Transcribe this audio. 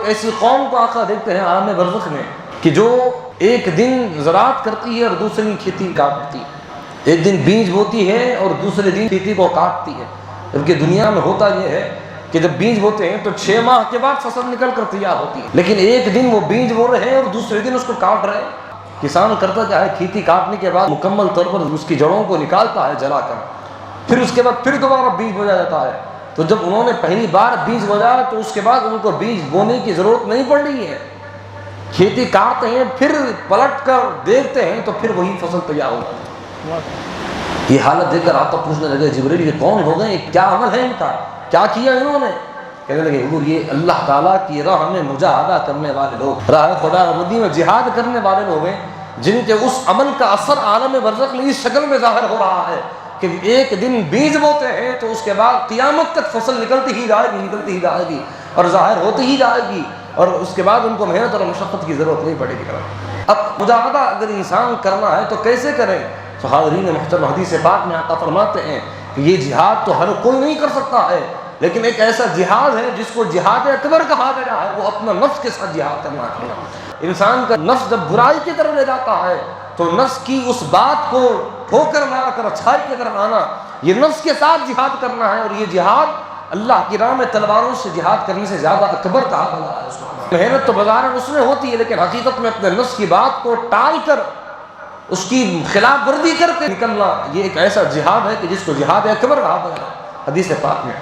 ایسی قوم کو آقا دیکھتے ہیں عالم برزخ میں کہ جو ایک دن زراعت کرتی ہے اور دوسرے دن کھیتی کاٹتی ہے، ایک دن بیج بوتی ہے اور دوسرے دن کھیتی کو کاٹتی ہے۔ جبکہ دنیا میں ہوتا یہ ہے کہ جب بیج بوتے ہیں تو 6 ماہ کے بعد فصل نکل کر تیار ہوتی ہے، لیکن ایک دن وہ بیج بو رہے ہیں اور دوسرے دن اس کو کاٹ رہے ہیں۔ کسان کرتا کیا ہے، کھیتی کاٹنے کے بعد مکمل طور پر اس کی جڑوں کو نکالتا ہے جلا کر، پھر اس کے بعد پھر دوبارہ بیج بویا جاتا ہے۔ تو جب انہوں نے پہلی بار بیج بویا تو اس کے بعد ان کو بیج بونے کی ضرورت نہیں پڑ رہی ہے، کھیتی کاٹتے ہیں پھر پلٹ کر دیکھتے ہیں تو پھر وہی فصل تیار ہو جاتی ہے۔ یہ حالت دیکھ کر آپ پوچھنے لگے جبریل یہ کون ہو گئے، کیا عمل ہے ان کا، کیا کیا انہوں نے؟ کہنے لگے حضور یہ اللہ تعالیٰ کی راہ میں مجاہدہ کرنے والے لوگ، راہ خدا بندی میں جہاد کرنے والے لوگ ہیں، جن کے اس عمل کا اثر عالم برزخ میں اس شکل میں ظاہر ہو رہا ہے کہ ایک دن بیج بوتے ہیں تو اس کے بعد قیامت تک فصل نکلتی ہی جائے گی اور ظاہر ہوتی ہی جائے گی، اور اس کے بعد ان کو محنت اور مشقت کی ضرورت نہیں پڑے گی۔ اب مجاہدہ اگر انسان کرنا ہے تو کیسے کریں؟ تو حاضرین محترم، حدیث پاک میں آقا فرماتے ہیں کہ یہ جہاد تو ہر کوئی نہیں کر سکتا ہے، لیکن ایک ایسا جہاد ہے جس کو جہاد اکبر کہا گیا ہے، وہ اپنا نفس کے ساتھ جہاد کرنا ہے۔ انسان کا نفس جب برائی کی طرف لے جاتا ہے تو نفس کی اس بات کو ٹھوکر مار کر اچھائی کی طرف آنا، یہ نفس کے ساتھ جہاد کرنا ہے، اور یہ جہاد اللہ کی راہ میں تلواروں سے جہاد کرنے سے زیادہ اکبر کہا گیا ہے۔ محنت تو بظاہر اس میں ہوتی ہے، لیکن حقیقت میں اپنے نفس کی بات کو ٹال کر اس کی خلاف ورزی کر کے نکلنا، یہ ایک ایسا جہاد ہے کہ جس کو جہاد اکبر کہا گیا ہے حدیث پاک میں۔